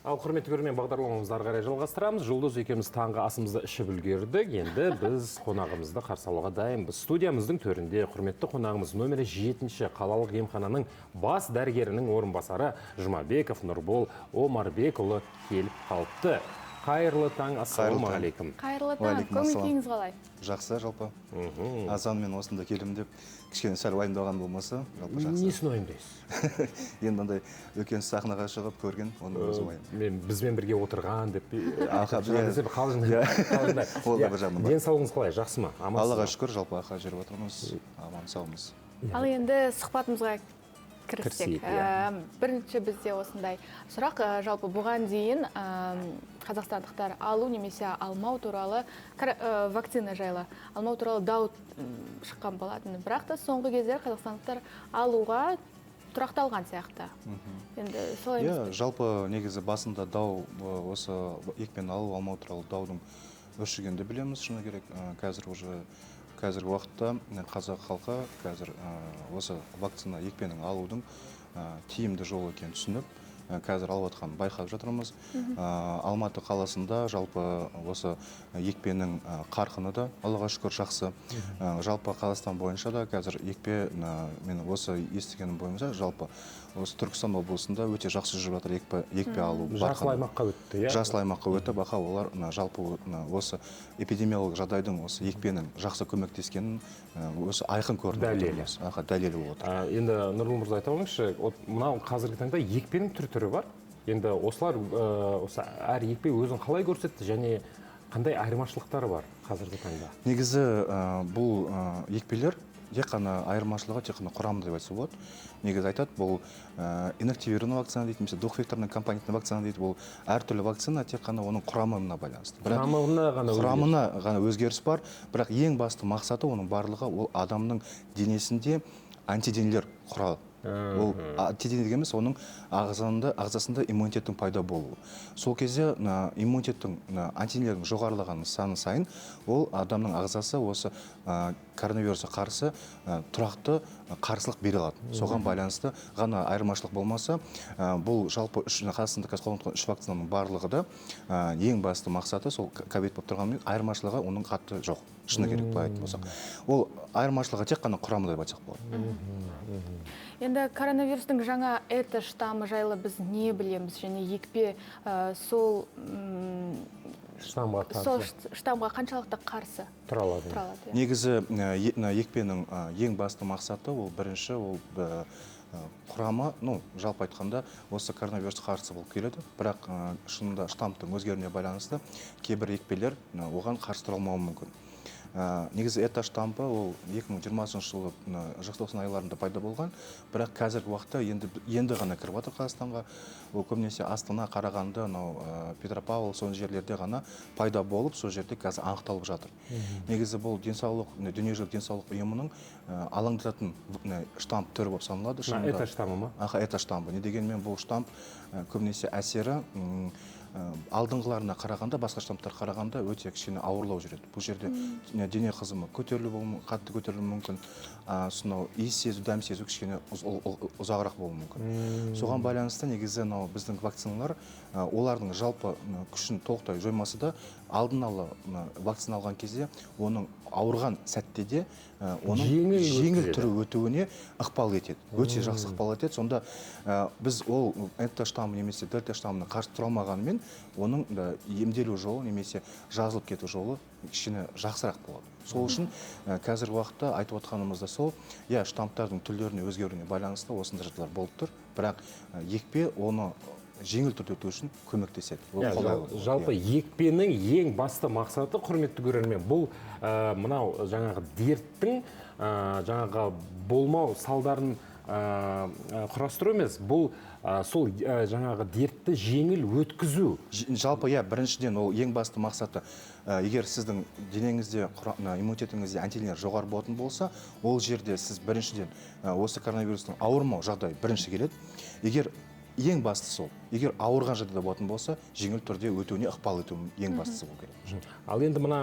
Ал құрметті көрермен, бағдарламамызды ары қарай жалғастырамыз. Жұлдыз екеуміз таңғы асымызды ішіп үлгердік. Енді біз қонағымызды қарсы алуға дайынбыз. Студиямыздың төрінде құрметті қонағымыз нөмірі 7-ші қалалық емхананың бас дәрігерінің орынбасары Жұмабеков Нұрбол Омарбекұлы келіп қалыпты. Қайырлы таң, ассалаумағалейкум. Қайырлы таң, көңіл-күйіңіз қалай? Жақсы, жалпы. Азанмен осында келдім деп, кішкене сәл уайымдаған болмаса, жалпы жақсы. Несін уайымдайсыз? Енді андай үлкен сахнаға шығып көрген, оның өзі уайым. Бізбен бірге отырған деп. Ол да бір жағынан бар. Денсаулығыңыз қалай, жақсы ма? Аллаға шүкір, жалпы ақа жүріп отырмыз, аман саумыз. Ал енді сұхбатымызға кіріссек. Бірінші бізде осындай сұрақ, жалпы бұған дейін қазақстандықтар алу немесе алмау туралы вакцина жайлы алмау туралы дау шыққан болатын. Бірақ та соңғы кездер қазақстандықтар алуға тұрақталған сияқты. Енді солай емес пе? Жалпы негізі басында дау осы екпені алу алмау туралы даудың өршігенді білеміз, шыны керек. Қазіргі уақытта қазақ халқы қазір осы вакцина екпенің алудың тиімді жол екенін түсініп, қазір алып жатқанын байқап жатырмыз. Алматы қаласында жалпы осы екпенің қарқыны да Аллаға шүкір жақсы. Жалпы Қазақстан бойынша да қазір екпе, мен осы естігенім бойынша жалпы осы Түркістан облысында өте жақсы жүріп жатыр екпе алу. Жасыл аймаққа өтті, иә? Жасыл аймаққа өтті, бақа олар жалпы осы эпидемиологиялық жағдайдың осы екпенің жақсы көмектескенін осы айқын көрініп отырмыз. Дәлелі болып отыр. Енді Нұрбол мырза айта отырыңызшы, мынау қазіргі таңда екпенің түрі бар. Енді осылар әр екпе өзін қалай көрсетті және қандай айырмашылықтары бар қазіргі таңда? Негізі бұл екпелер тек қана айырмашылығы тек қана құрамында деп айтса болады. Негізі айтады, бұл инактивированный вакцина дейді, немесе двухвекторный компонентный вакцина дейді, бұл әртүрлі вакцина тек қана оның құрамына байланысты. Құрамына ғана өзгеріс бар, бірақ ең басты мақсаты оның барлығы ол адамның денесінде антиденелер құралы. Ол антидене дегеніміз оның ағзасында иммунитеттің пайда болуы. Сол кезде иммунитеттің антиденелердің жоғарылаған саны сайын ол адамның ағзасы осы коронавирусқа қарсы тұрақты қарсылық бере алады. Соған байланысты ғана айырмашылық болмаса, бұл жалпы Қазақстанда қолданылған 3 вакцинаның барлығы да ең басты мақсаты сол ковид болып тұрғанымен айырмашылығы оның қатты жоқ. Шыны керек былай айтып болсақ. Ол айырмашылығы тек қана құрамында деп айтсақ болады. Енді коронавирустың жаңа эта штаммы жайлы біз не білеміз, және екпе сол штамға қаншалықты қарсы тұра алады? Негізі екпенің ең басты мақсаты ол бірінші ол құрамы, жалпы айтқанда осы коронавирусқа қарсы болып келеді, бірақ шынында штамптың өзгеруіне байланысты кейбір екпелер оған қарсы тұра алмауы мүмкін. Негізі эта штампы ол 2020 жылы желтоқсан айларында пайда болған, бірақ қазіргі уақытта енді ғана кіріп жатыр Қазақстанға. Ол көбінесе Астана, Қарағанды, Петропавл, сол жерлерде ғана пайда болып, сол жерде қазір анықталып жатыр. Негізі бұл дүниежүзілік денсаулық ұйымының алаңдататын штамп түрі болып саналады. Эта штампы ма? Эта штампы. Не дегенмен бұл штамп көбінесе әсері алдыңғыларына қарағанда, басқа штамптар қарағанда өте кішкене ауырлау жүреді. Бұл жерде дене қызымы қатты көтерілуі мүмкін, иіс сезу, дәм сезу кішкене ұзағырақ болуы мүмкін. Соған байланысты негізі біздің вакциналар олардың жалпы күшін толықтай жоймасы да, алдын ала вакцина алған кезде оның ауырған сәтте де оның жеңіл түрі өтуіне ықпал етеді. Өте жақсы ықпал етеді. Сонда біз ол эта штаммы немесе дельта штаммына қарсы тұра алмағанымен оның емделу жолы немесе жазылып кету жолы кішкене жақсырақ болады. Сол үшін қазіргі уақытта айтып отқанымыз да сол, штамптардың түрлеріне өзгеруіне байланысты осындай жағдайлар болып тұр, бірақ екпе оны жеңіл түрде өту үшін көмектеседі. Жалпы екпенің ең басты мақсаты, құрметті көрермен, бұл мынау жаңағы дерттің жаңағы болмау салдарын құрастыру емес, бұл сол жаңағы дертті жеңіл өткізу. Жалпы біріншіден ол ең басты мақсаты, егер сіздің денеңізде, иммунитетіңізде антиденелер жоғары болатын болса, ол жерде сіз біріншіден осы коронавирустың ауырмау жағдайы бірінші келеді. Егер ең бастысы сол, егер ауырған жағдайда болатын болса, жеңіл түрде өтуіне ықпал ету ең бастысы болу керек. Ал енді мына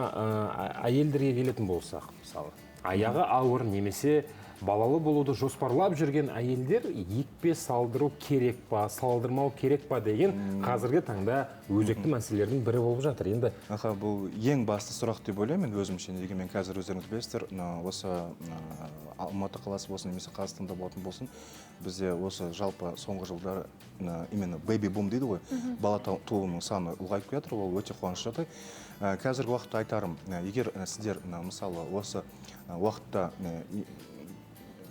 әйелдерге келетін болсақ, мысалы, аяғы ауыр немесе балалы болуды жоспарлап жүрген әйелдер екпе салдыру керек па, салдырмау керек па деген қазіргі таңда өзекті мәселелердің бірі болып жатыр. Енді Бұл ең басты сұрақ деп ойлаймын мен өзімше, неге мен қазір өздеріңіз білесіздер, осы Алматы қаласы болсын, немесе Қазақстанда болатын болсын, бізде осы жалпы соңғы жылдары именно бэби бум дейді ғой, бала тууының саны ұлғайып келе жатыр, ол өте қуанышты жағдай. Қазіргі уақытта айтарым, егер сіздер мысалы осы уақытта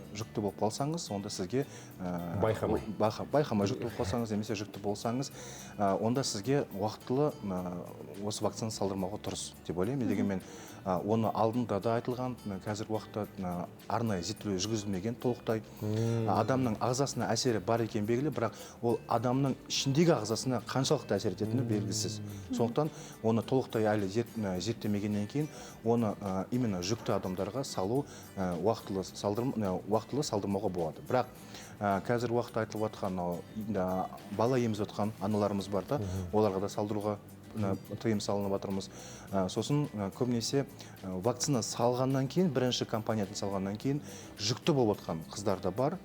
жүкті болып қалсаңыз, онда сізге байқамай жүкті болып қалсаңыз, немесе жүкті болсаңыз, онда сізге уақытылы осы вакцина салдырмауға дұрыс деп ойлаймын. Дегенмен оны алдында да айтылған, қазіргі уақытта арнайы зерттеу жүргізілмеген толықтай. Адамның ағзасына әсері бар екен белгілі, бірақ ол адамның ішіндегі ағзасына қаншалықты әсер ететіні белгісіз. Сондықтан оны толықтай әлі зерттемегеннен кейін, оны именно жүкті адамдарға салу уақытылы салдырмауға болады. Бірақ қазіргі уақытта айтылып жатқан бала емізіп жатқан аналарымыз бар да, оларға да салдыруға тыйым салынып жатырмыз. Сосын көбінесе вакцина салғаннан кейін, бірінші компонентін салғаннан кейін жүкті болып жатқан қыздар да бар.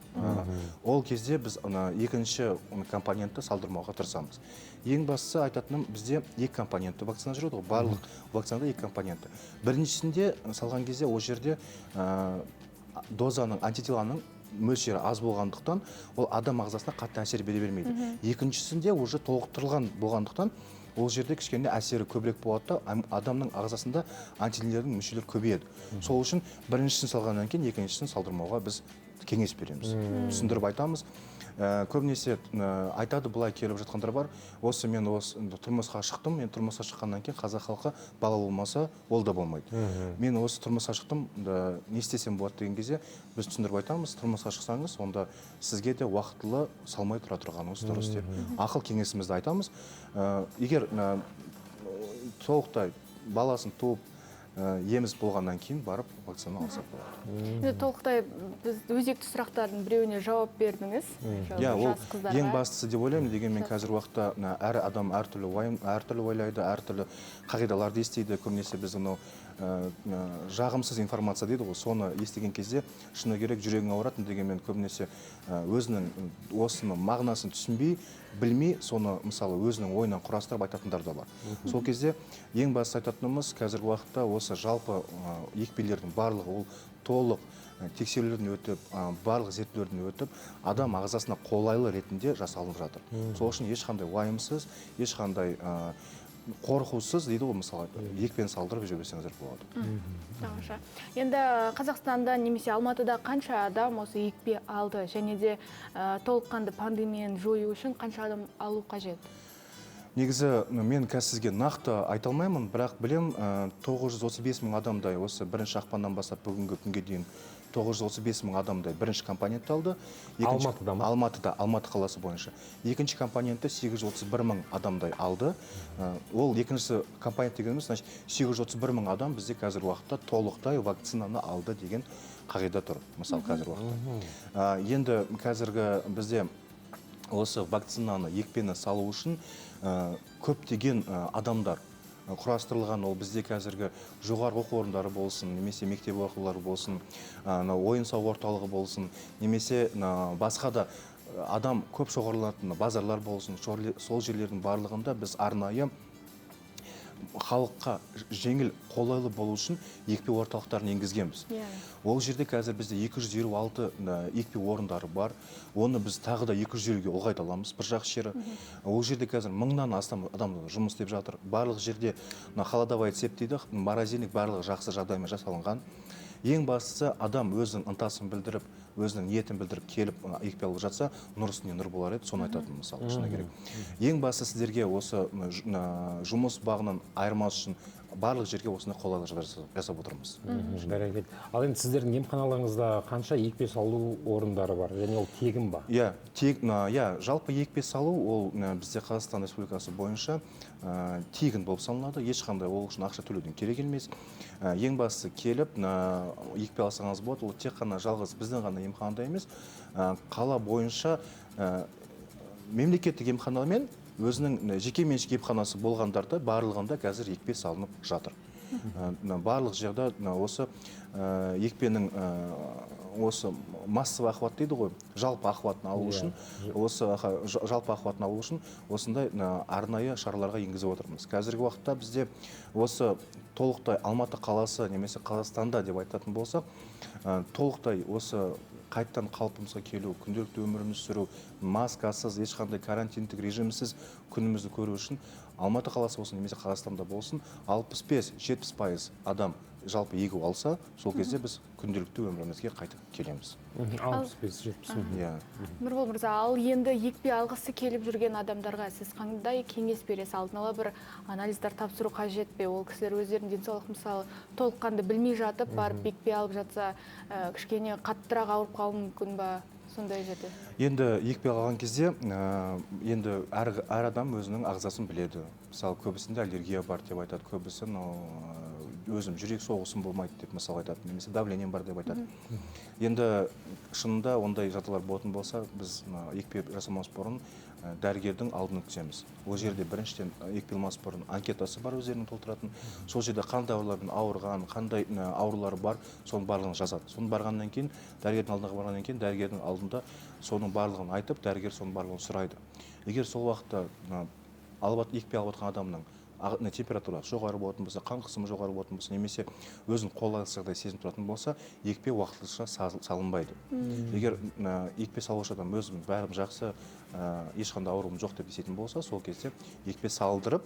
Ол кезде біз екінші компонентті салдырмауға тырысамыз. Ең бастысы айтатыным, бізде екі компонентті вакцина жүреді ғой, барлық вакцинада екі компонентті. Біріншісінде салған кезде ол жерде дозаның, антителаның мөлшері аз болғандықтан, ол адам ағзасына қатты әсер бере бермейді. Екіншісінде уже толықтырылған болғандықтан, ол жерде кішкене әсері көбірек болады да, адамның ағзасында антиденелердің мүшелері көбейеді. Сол үшін біріншісін салғаннан кейін екіншісін салдырмауға біз кеңес береміз. Түсіндіріп айтамыз. Көбінесе айтады, былай келіп жатқандар бар. Осы мен тұрмысқа шықтым, мен тұрмысқа шыққаннан кейін қазақ халқы бала болмаса, ол да болмайды. Мен осы тұрмысқа шықтым, не істесем болады деген кезде біз түсіндіріп айтамыз, тұрмысқа шықсаңыз, онда сізге де уақытылы салмай тұра тұрғаныңыз дұрыс деп ақыл кеңесімізді айтамыз. Егер толықтай баласын туып еміз болғаннан кейін барып вакцина алсақ болады. Толықтай біз өзекті сұрақтардың біреуіне жауап бердіңіз. Ол ең бастысы деп ойлаймын. Дегенмен қазір уақытта әр адам әртүрлі ойлайды, әртүрлі қағидаларды естиді. Көбінесе біз жағымсыз информация дейді ғой, соны естіген кезде шыны керек жүрегің ауыратын. Дегенмен көбінесе өзінің осының мағынасын түсінбей, білмей, соны мысалы өзінің ойынан құрастырып айтатындар да бар. Сол кезде ең басты айтатынымыз, қазіргі уақытта осы жалпы екпелердің барлығы ол толық тексерулерден өтіп, барлық зерттеулерден өтіп, адам ағзасына қолайлы ретінде жасалынып жатыр. Сол үшін ешқандай уайымсыз, ешқандай қорқусыз дейді ғой, мысалы, екпені салдырып жүрсеңіздер болады. Тамаша. Енді Қазақстанда немесе Алматыда қанша адам осы екпе алды, және де толыққанды пандемияны жою үшін қанша адам алу қажет? Негізі мен сізге нақты айта алмаймын, бірақ білем 935 мың адамдай осы 1 ақпаннан бастап бүгінгі күнге дейін 935 мың адамдай бірінші компонент алды. Алматыда ма? Алматыда, Алматы қаласы бойынша. Екінші компонентті 831 мың адамдай алды. Ол екіншісі компонент дегеніміз, 831 мың адам бізде қазір уақытта толықтай вакцинаны алды деген қағида тұр, мысалы қазір уақытта. Енді қазіргі бізде осы вакцинаны, екпені салу үшін көптеген адамдар құрастырылған. Ол бізде қазіргі жоғарғы оқу орындары болсын, немесе мектеп оқулары болсын, ойын сауық орталығы болсын, немесе басқа да адам көп шоғырланатын базарлар болсын, сол жерлердің барлығында біз арнайы халыққа жеңіл қолайлы болу үшін екпе орталықтарын енгізгенбіз. Ол жерде қазір бізде 256 екпе орындары бар. Оны біз тағы да 250-ге ұлғайта аламыз бір жақ жері. Ол жерде қазір 1000-нан астам адам жұмыс істеп жатыр. Барлық жерде холодовой цепь дейді, морозильник барлығы жақсы жағдаймен жасалынған. Ең бастысы адам өзінің ынтасын білдіріп, өзінің ниетін білдіріп келіп екпе алып жатса, нұр үстіне нұр болар еді, соны айтатын мысалы, шыны керек. Ең бастысы сіздерге осы жұмыс бағынан айырмас үшін барлық жерге осындай қолайлы жағдай жасап отырмыз. Бәрекелді. Ал енді сіздердің емханаларыңызда қанша екпе салу орындары бар, және ол тегін ба? Жалпы екпе салу ол бізде Қазақстан Республикасы бойынша тегін болып салынады. Ешқандай ол үшін ақша төлеуден керек емес. Ең бастысы келіп екпе алсаңыз болады. Ол тек қана жалғыз біздің ғана емханада емес, қала бойынша мемлекеттік емхана мен өзінің жеке меншік емханасы болғандарда барлығында қазір екпе салынып жатыр. Барлық жерде осы екпенің осы массовый охват дейді ғой, жалпы охватын алу үшін, осы жалпы охватын алу үшін осындай арнайы шараларға енгізіп отырмыз. Қазіргі уақытта бізде осы толықтай Алматы қаласы немесе Қазақстанда деп айтатын болсақ, толықтай осы қайттан қалпымызға келу, күнделікті өміріміз сүру, маскасыз, ешқандай карантиндік режимсіз күнімізді көру үшін Алматы қаласы болсын немесе Қазақстанда болсын 65-70% адам жалпы егу алса, сол кезде біз күнделікті өмірімізге қайтып келеміз. 65-70. Нұрбол мырза, ал енді екпе алғысы келіп жүрген адамдарға сіз қандай кеңес бересіз? Алдын ала бір анализдер тапсыру қажет пе? Ол кісілер өздерінің денсаулық мысалы толыққанды білмей жатып, барып екпе алып жатса, кішкене қаттырақ ауырып қалуы мүмкін ба? Сондай жерде. Енді екпе алған кезде, енді әр адам өзінің ағзасын біледі. Мысалы, көбісінде аллергия бар деп айтады, көбісін өзім жүрек соғысым болмайды деп мысал айтады, немесе давлением бар деп айтады. Енді шынында ондай жағдайлар болатын болса, біз екпе жасамас бұрын дәрігердің алдын өткіземіз. Ол жерде біріншіден екпе алмас бұрын анкетасы бар өздерінің толтыратын. Сол жерде қандай аурулармен ауырған, қандай аурулары бар, соның барлығын жазады. Соның барғаннан кейін, дәрігердің алдына барғаннан кейін, дәрігердің алдында соның барлығын айтып, дәрігер соның барлығын сұрайды. Егер сол уақытта екпе алып отқан адамның температурасы жоғары болатын болса, қан қысымы жоғары болатын болса, немесе өзін қолайсыз жағдай сезініп тұратын болса, екпе уақытылша салынбайды. Егер екпе салушы адам өзім бәрім жақсы, ешқандай ауруым жоқ деп есетін болса, сол кезде екпе салдырып,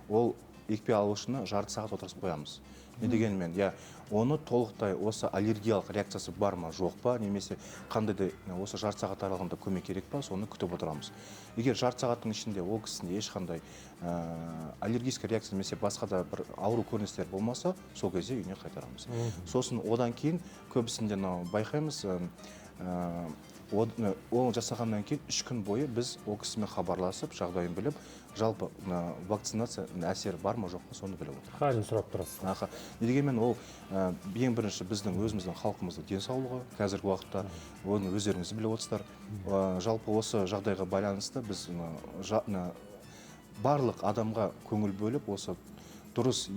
ол екпе алушыны жарты сағат отырғызып қоямыз. Не дегенмен, оны толықтай осы аллергиялық реакциясы бар ма, жоқ па, немесе қандай да осы жарты сағат аралығында көмек керек па, соны күтіп отырамыз. Егер жарты сағаттың ішінде ол кісінде ешқандай аллергическая реакция немесе басқа да бір ауру көріністер болмаса, сол кезде үйіне қайтарамыз. Сосын одан кейін көбісінде байқаймыз, оны жасағаннан кейін 3 күн бойы біз ол кісімен хабарласып, жағдайын біліп, жалпы вакцинация әсері бар ма, жоқ па, соны біліп отырмыз. Халін сұрап тұрасыз. Дегенмен ол ең бірінші біздің өзіміздің халқымыздың денсаулығы қазіргі уақытта, оны өздеріңіз біліп отырсыздар. Жалпы осы жағдайға байланысты біз барлық адамға көңіл бөліп, осы дұрыс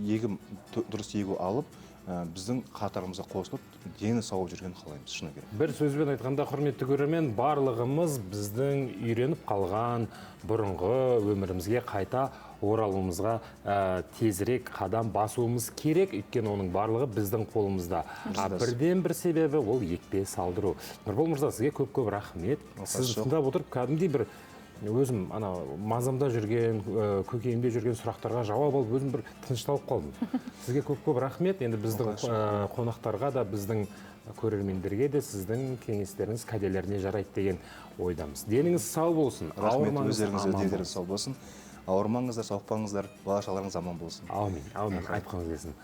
егу алып, біздің қатарымызға қосылып, дені сау жүрген қалаймыз, шыны керек. Бір сөзбен айтқанда, құрметті көрермен, барлығымыз біздің үйреніп қалған бұрынғы өмірімізге қайта оралуымызға тезірек қадам басуымыз керек, өйткені оның барлығы біздің қолымызда. Бірден бір себебі ол екпе салдыру. Нұрбол мырза, сізге көп-көп рахмет. Сіз тыңдап отырып, кәдімгідей бір өзім мазамда жүрген, көкейімде жүрген сұрақтарға жауап алып, өзім бір тынышталып қалдым. Сізге көп-көп рахмет. Енді біздің қонақтарға да, біздің көрермендерге де сіздің кеңестеріңіз кәделеріне жарайды деген ойдамыз. Деніңіз сау болсын. Рахмет, өздеріңізге дендеріңіз сау болсын. Ауырмаңыздар, сауықпаңыздар, бала-шағаларыңыз аман болсын. Аумин, айтқыңыз келсін.